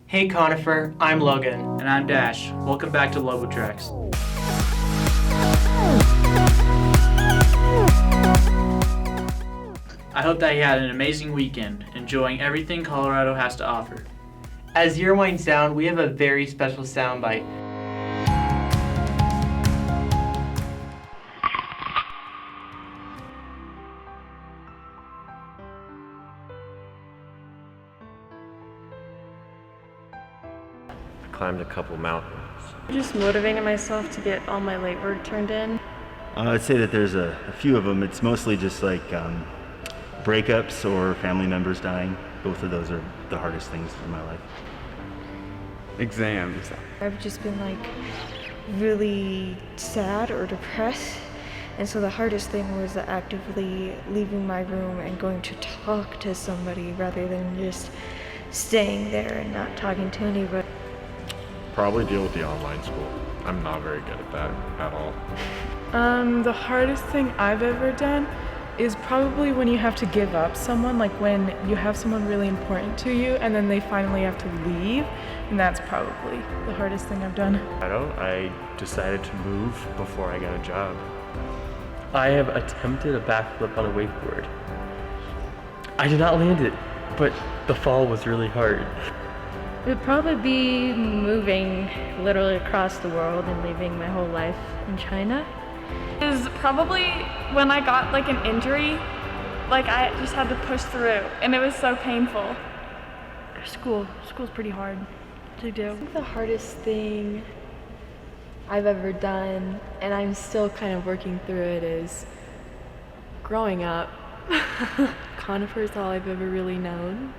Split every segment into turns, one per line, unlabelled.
Hey Conifer, I'm Logan.
And I'm Dash. Welcome back to LoboTrax. I hope that you had an amazing weekend, enjoying everything Colorado has to offer.
As year winds down, we have a very special soundbite.
Climbed a couple mountains.
Just motivating myself to get all my late work turned in.
I'd say that there's a few of them. It's mostly just like breakups or family members dying. Both of those are the hardest things in my life.
Exams.
I've just been like really sad or depressed, and so the hardest thing was actively leaving my room and going to talk to somebody rather than just staying there and not talking to anybody.
Probably deal with the online school. I'm not very good at that at all.
The hardest thing I've ever done is probably when you have to give up someone, like when you have someone really important to you and then they finally have to leave, and that's probably the hardest thing I've done.
I decided to move before I got a job.
I have attempted a backflip on a wakeboard. I did not land it, but the fall was really hard.
It would probably be moving literally across the world and leaving my whole life in China.
Is probably when I got like an injury, like I just had to push through and it was so painful.
School's pretty hard to do.
I think the hardest thing I've ever done, and I'm still kind of working through it, is growing up. Conifer is all I've ever really known.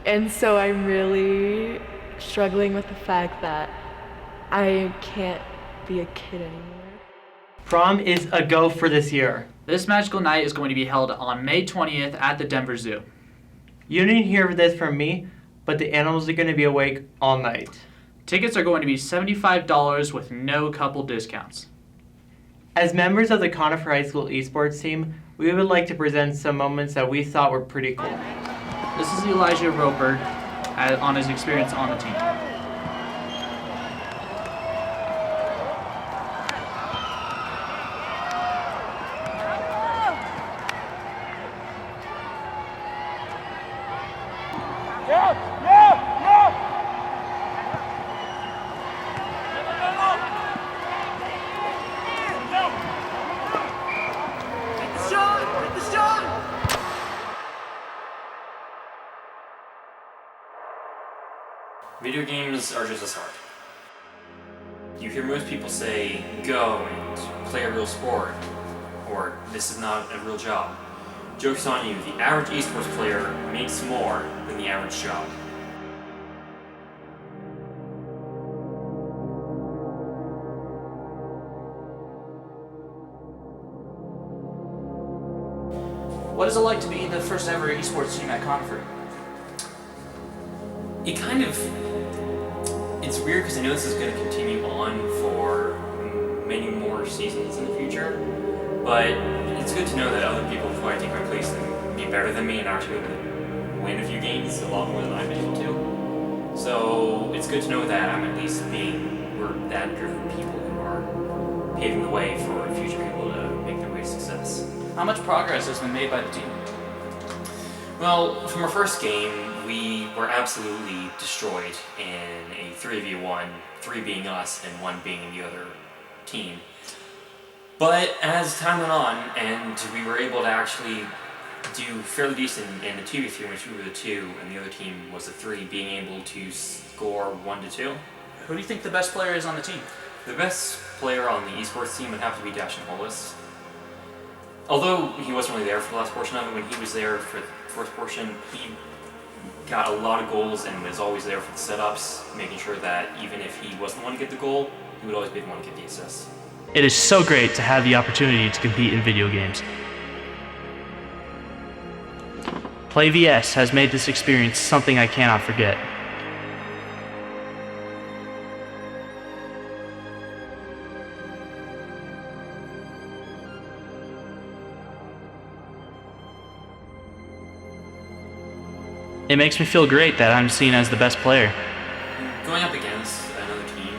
And so I'm really struggling with the fact that I can't be a kid anymore.
Prom is a go for this year.
This magical night is going to be held on May 20th at the Denver Zoo.
You didn't hear this from me, but the animals are going to be awake all night.
Tickets are going to be $75 with no couple discounts.
As members of the Conifer High School esports team, we would like to present some moments that we thought were pretty cool.
This is Elijah Roper on his experience on the team.
Video games are just as hard. You hear most people say, go and play a real sport, or this is not a real job. Joke's on you, the average esports player makes more than the average job.
What is it like to be the first ever esports team at Conifer?
It's weird because I know this is going to continue on for many more seasons in the future, but it's good to know that other people who I take my place and be better than me and actually win a few games a lot more than I've been able to. So it's good to know that I'm at least we're that group of people who are paving the way for future people to make their way to success.
How much progress has been made by the team?
Well, from our first game, we were absolutely destroyed in a 3v1, 3 being us and 1 being the other team. But as time went on and we were able to actually do fairly decent in the 2v3, in which we were the 2 and the other team was the 3, being able to score 1-2.
Who do you think the best player is on the team?
The best player on the esports team would have to be Dash and Hollis. Although he wasn't really there for the last portion of it, when he was there for the first portion, he got a lot of goals and was always there for the setups, making sure that even if he wasn't the one to get the goal, he would always be the one to get the assist.
It is so great to have the opportunity to compete in video games. Play VS has made this experience something I cannot forget. It makes me feel great that I'm seen as the best player.
going up against another team,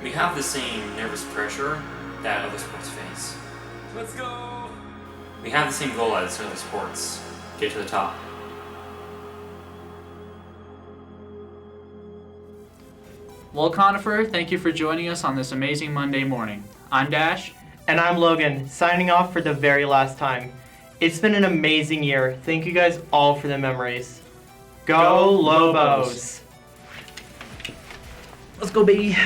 we have the same nervous pressure that other sports face.
Let's go!
We have the same goal as other sports, get to the top.
Well, Conifer, thank you for joining us on this amazing Monday morning. I'm Dash.
And I'm Logan, signing off for the very last time. It's been an amazing year. Thank you guys all for the memories. Go Lobos!
Let's go, baby.